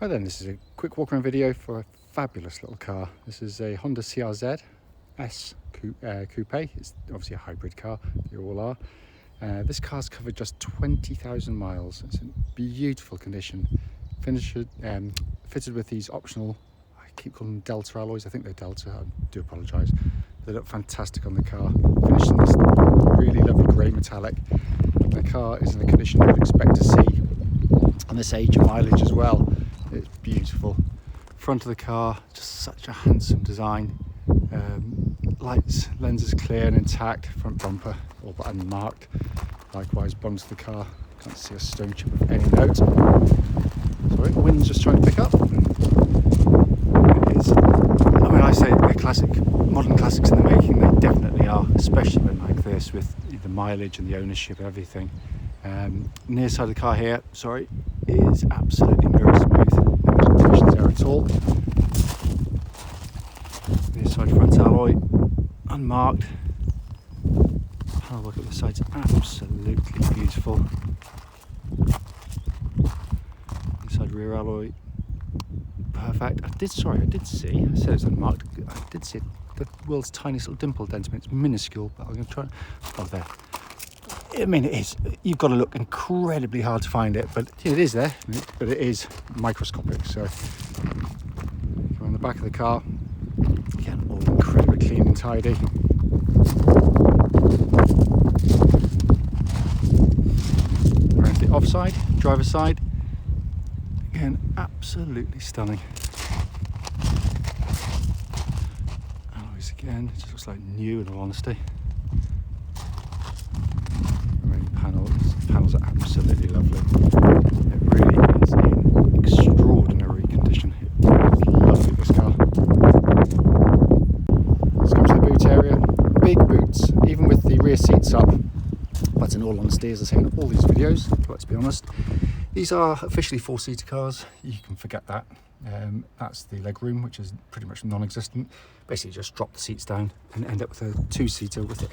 Right then, this is a quick walk around video for a fabulous little car. This is a Honda CRZ S Coupe. It's obviously a hybrid car, they all are. This car's covered just 20,000 miles. It's in beautiful condition. Fitted with these optional, I keep calling them Delta alloys, I think they're Delta, I do apologise. They look fantastic on the car. Finished in this really lovely grey metallic. The car is in a condition you'd expect to see on this age of mileage as well. It's beautiful. Front of the car, just such a handsome design. Lights, lenses clear and intact. Front bumper all but unmarked. Likewise, bonnet of the car, can't see a stone chip of any note. Sorry, the wind's just trying to pick up. It is, I mean, I say they're classic, modern classics in the making. They definitely are, especially when like this, with the mileage and the ownership and everything. Near side of the car here, sorry, is absolutely mirror smooth. No imperfections there at all. Near side front alloy, unmarked. I'll look at the sides, absolutely beautiful. Inside rear alloy, perfect. I did see, I said it was unmarked. I did see the world's tiniest little dimple dent. It's minuscule, but I'm going to try. Oh, there. I mean, it is. You've got to look incredibly hard to find it, but it is there. But it is microscopic. So, come on the back of the car. Again, all incredibly clean and tidy. Around the offside, driver's side. Again, absolutely stunning. Alloys again, it just looks like new in all honesty. Panels are absolutely lovely. It really is in extraordinary condition. It's lovely, this car. Let's come to the boot area. Big boots, even with the rear seats up. But in all honesty, as I say in all these videos, let's be honest, these are officially four-seater cars. You can forget that. That's the leg room, which is pretty much non-existent. Basically just drop the seats down and end up with a two-seater with a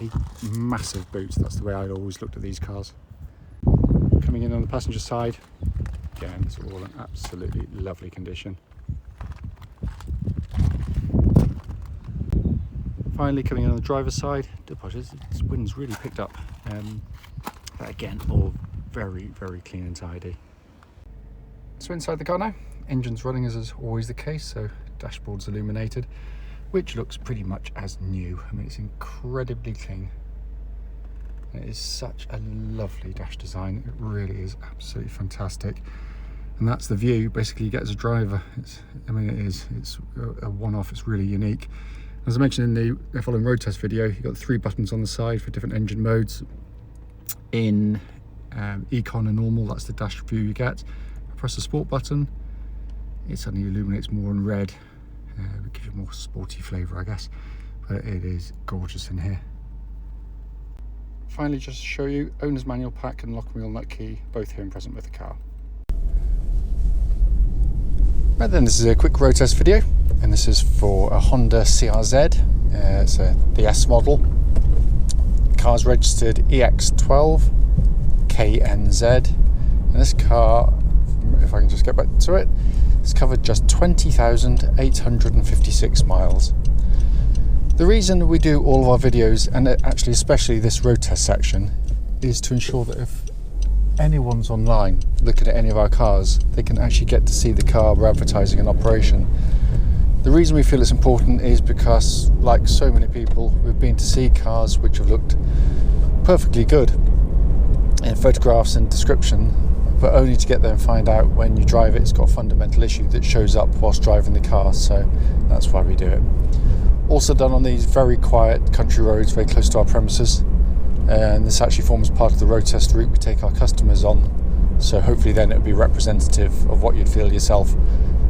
massive boot. That's the way I'd always looked at these cars. Coming in on the passenger side, again, it's all in absolutely lovely condition. Finally, coming in on the driver's side, this wind's really picked up. But again, all very, very clean and tidy. So inside the car now, engine's running as is always the case, so dashboard's illuminated, which looks pretty much as new. I mean, it's incredibly clean. It is such a lovely dash design. It really is absolutely fantastic. And that's the view basically you get as a driver. It's a one-off, it's really unique. As I mentioned in the following road test video, you've got 3 buttons on the side for different engine modes. In Econ and Normal, that's the dash view you get. Press the Sport button, it suddenly illuminates more in red. It gives you a more sporty flavour, I guess. But it is gorgeous in here. Finally, just to show you, owner's manual pack and lock wheel nut key, both here and present with the car. Right then, this is a quick road test video, and this is for a Honda CRZ. It's the S model. The car's registered EX12KNV, and this car, if I can just get back to it, it's covered just 20,856 miles. The reason we do all of our videos, and actually especially this road test section, is to ensure that if anyone's online looking at any of our cars, they can actually get to see the car we're advertising in operation. The reason we feel it's important is because, like so many people, we've been to see cars which have looked perfectly good in photographs and description, but only to get there and find out when you drive it, it's got a fundamental issue that shows up whilst driving the car. So that's why we do it. Also done on these very quiet country roads very close to our premises, and this actually forms part of the road test route we take our customers on, so hopefully then it will be representative of what you'd feel yourself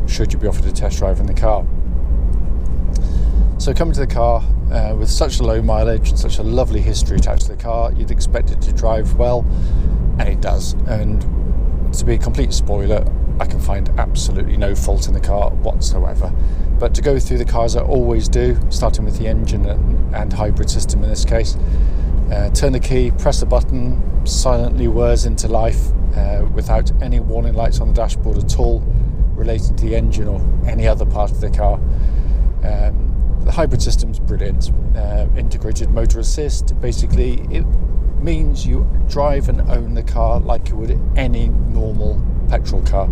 should you be offered a test drive in the car. So coming to the car with such a low mileage and such a lovely history attached to the car, you'd expect it to drive well, and it does. And to be a complete spoiler, I can find absolutely no fault in the car whatsoever. But to go through the car as I always do, starting with the engine and hybrid system in this case, turn the key, press the button, silently whirs into life without any warning lights on the dashboard at all. relating to the engine or any other part of the car. The hybrid system's brilliant. Integrated motor assist, basically it means you drive and own the car like you would any normal petrol car.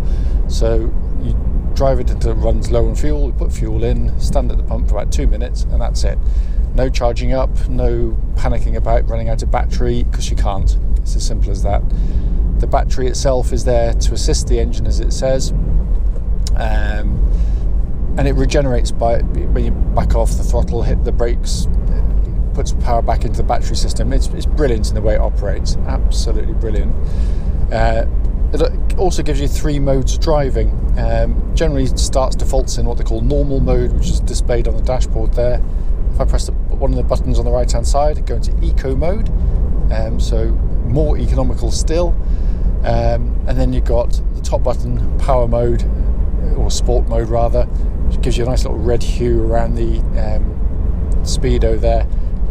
So you drive it until it runs low on fuel, you put fuel in, stand at the pump for about 2 minutes, and that's it. No charging up, no panicking about running out of battery, because you can't. It's as simple as that. The battery itself is there to assist the engine, as it says, and it regenerates when you back off the throttle, hit the brakes, puts power back into the battery system. It's brilliant in the way it operates, absolutely brilliant. It also gives you 3 modes of driving. Generally starts defaults in what they call normal mode, which is displayed on the dashboard there. If I press one of the buttons on the right hand side, go into eco mode, so more economical still. And then you've got the top button, power mode, or sport mode rather, which gives you a nice little red hue around the speedo there,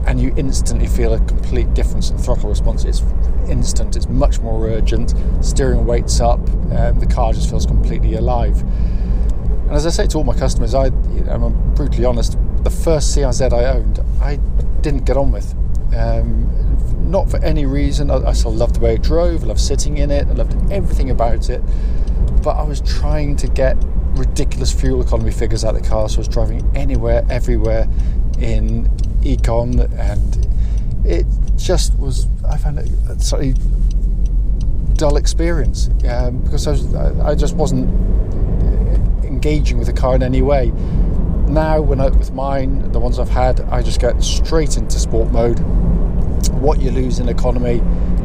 and you instantly feel a complete difference in throttle response. It's instant, it's much more urgent, steering weight's up, the car just feels completely alive. And as I say to all my customers, I'm brutally honest, the first CRZ I owned, I didn't get on with. Not for any reason. I still loved the way it drove, I loved sitting in it, I loved everything about it, but I was trying to get ridiculous fuel economy figures out of the car, so I was driving anywhere, everywhere in econ, and it just was, I found it a slightly dull experience, because I just wasn't engaging with the car in any way. Now, with mine, the ones I've had, I just get straight into sport mode. What you lose in economy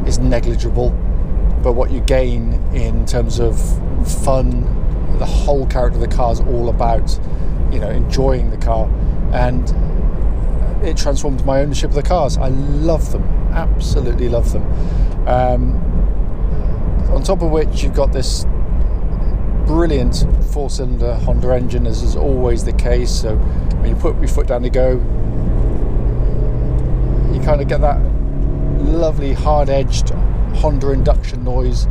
is negligible, but what you gain in terms of fun, the whole character of the car is all about, enjoying the car, and it transformed my ownership of the cars. I love them, absolutely love them. On top of which, you've got this brilliant 4-cylinder Honda engine, as is always the case. So when you put your foot down to go, you kind of get that lovely hard-edged Honda induction noise.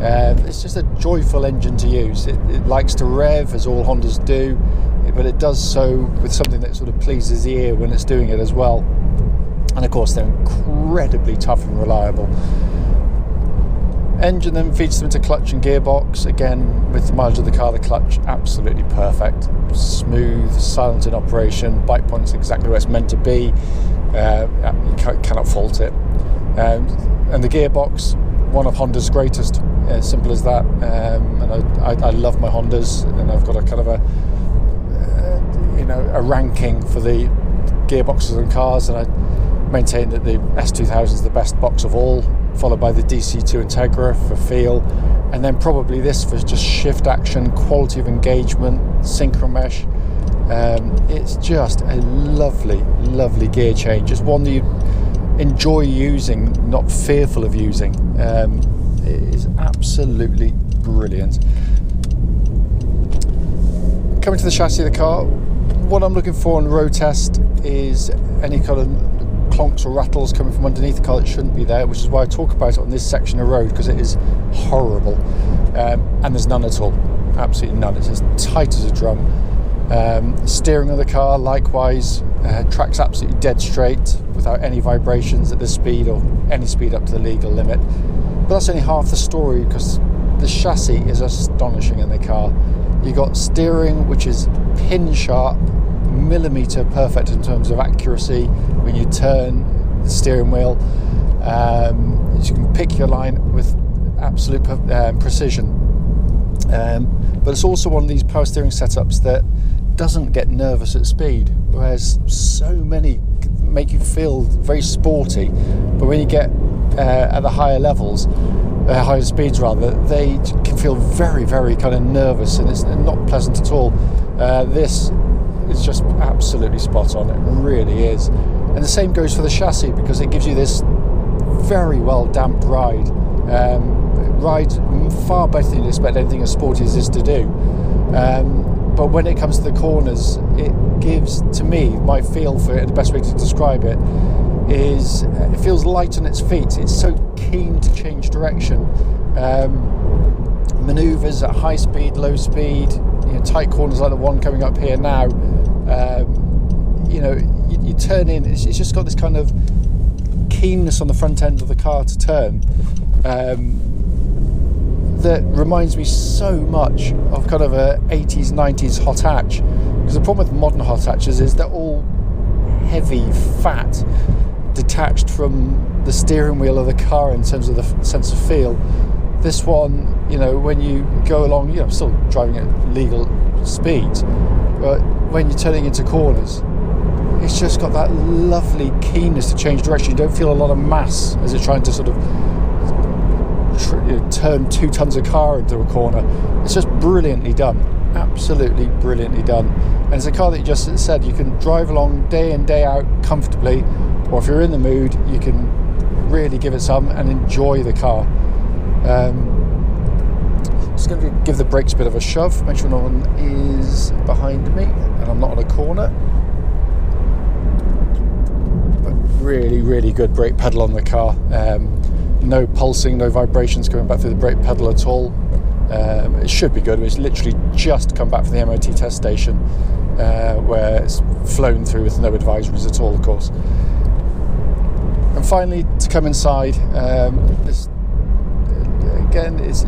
It's just a joyful engine to use. It likes to rev, as all Hondas do, but it does so with something that sort of pleases the ear when it's doing it as well. And of course, they're incredibly tough and reliable. Engine then feeds them into clutch and gearbox. Again, with the mileage of the car, the clutch absolutely perfect, smooth, silent in operation, bite point's exactly where it's meant to be. You cannot fault it. And the gearbox, one of Honda's greatest, simple as that. And I love my Hondas, and I've got a kind of a ranking for the gearboxes on cars, and I maintain that the S2000 is the best box of all, followed by the DC2 Integra for feel, and then probably this for just shift action, quality of engagement, synchro mesh. It's just a lovely gear change. Just one that you enjoy using, not fearful of using. It is absolutely brilliant. Coming to the chassis of the car, what I'm looking for on road test is any kind of clonks or rattles coming from underneath the car that shouldn't be there, which is why I talk about it on this section of road, because it is horrible. And there's none at all, absolutely none. It's as tight as a drum. Steering of the car, likewise, tracks absolutely dead straight without any vibrations at this speed or any speed up to the legal limit. But that's only half the story, because the chassis is astonishing in the car. You got steering which is pin sharp, millimetre perfect in terms of accuracy when you turn the steering wheel. You can pick your line with absolute precision. But it's also one of these power steering setups that doesn't get nervous at speed, whereas so many make you feel very sporty, but when you get at the higher levels, higher speeds rather, they can feel very kind of nervous, and it's not pleasant at all. This is just absolutely spot on, it really is. And the same goes for the chassis, because it gives you this very well damped ride. Rides far better than you'd expect anything as sporty as this to do. But when it comes to the corners, it gives, to me, my feel for it, the best way to describe it is it feels light on its feet. It's so keen to change direction. manoeuvres at high speed, low speed, tight corners like the one coming up here now. You turn in, it's just got this kind of keenness on the front end of the car to turn that reminds me so much of kind of a 80s, 90s hot hatch. Because the problem with modern hot hatches is they're all heavy, fat, detached from the steering wheel of the car in terms of the sense of feel. This one, when you go along, I'm still driving at legal speeds, but when you're turning into corners, it's just got that lovely keenness to change direction. You don't feel a lot of mass as it's trying to sort of turn 2 tons of car into a corner. It's just brilliantly done, absolutely brilliantly done. And it's a car that you just said you can drive along day in, day out comfortably, or if you're in the mood, you can really give it some and enjoy the car. Just going to give the brakes a bit of a shove, make sure no one is behind me and I'm not on a corner. But really, really good brake pedal on the car. No pulsing, no vibrations coming back through the brake pedal at all. It should be good. It's literally just come back from the MOT test station where it's flown through with no advisories at all, of course. And finally, to come inside, this again is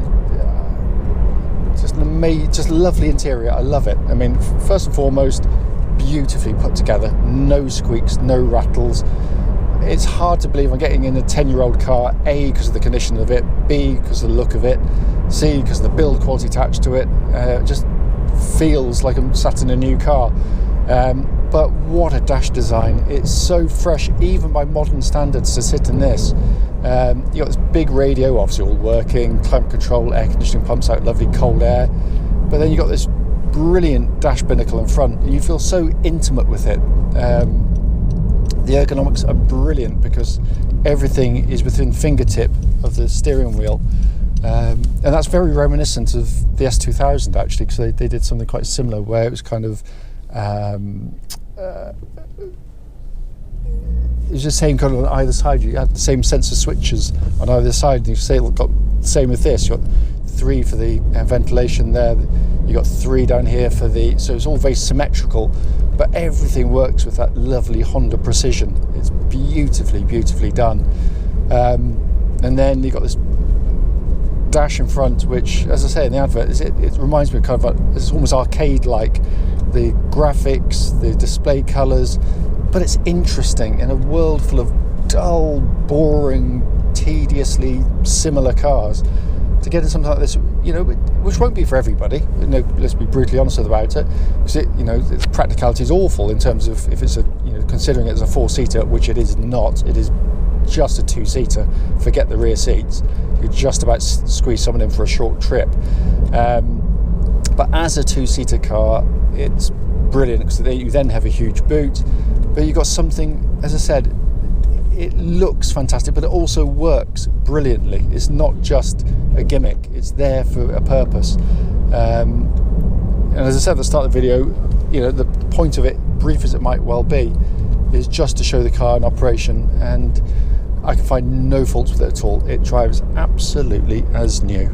just an amazing, just lovely interior. I love it. I mean, first and foremost, beautifully put together. No squeaks, no rattles. It's hard to believe I'm getting in a 10-year-old car, A, because of the condition of it, B, because of the look of it, C, because of the build quality attached to it. It just feels like I'm sat in a new car. But what a dash design. It's so fresh, even by modern standards, to sit in this. You've got this big radio, obviously all working, climate control, air conditioning pumps out lovely cold air. But then you've got this brilliant dash binnacle in front, and you feel so intimate with it. The ergonomics are brilliant because everything is within fingertip of the steering wheel. And that's very reminiscent of the S2000 actually, because they did something quite similar where it was kind of it was the same kind of on either side. You had the same sensor switches on either side, and you say it got the same with this. You got 3 for the ventilation there, you got 3 down here for the, so it's all very symmetrical, but everything works with that lovely Honda precision. It's beautifully done. And then you got this dash in front, which, as I say in the advert, it reminds me of kind of it's almost arcade-like. The graphics, the display colours, but it's interesting in a world full of dull, boring, tediously similar cars. To get in something like this, which won't be for everybody. Let's be brutally honest about it, because its practicality is awful in terms of if it's considering it as a 4-seater, which it is not. It is just a 2-seater. Forget the rear seats. You could just about squeeze someone in for a short trip. But as a 2-seater car, it's brilliant because you then have a huge boot, but you've got something, as I said, it looks fantastic, but it also works brilliantly. It's not just a gimmick, it's there for a purpose. And as I said at the start of the video, the point of it, brief as it might well be, is just to show the car in operation, and I can find no faults with it at all. It drives absolutely as new.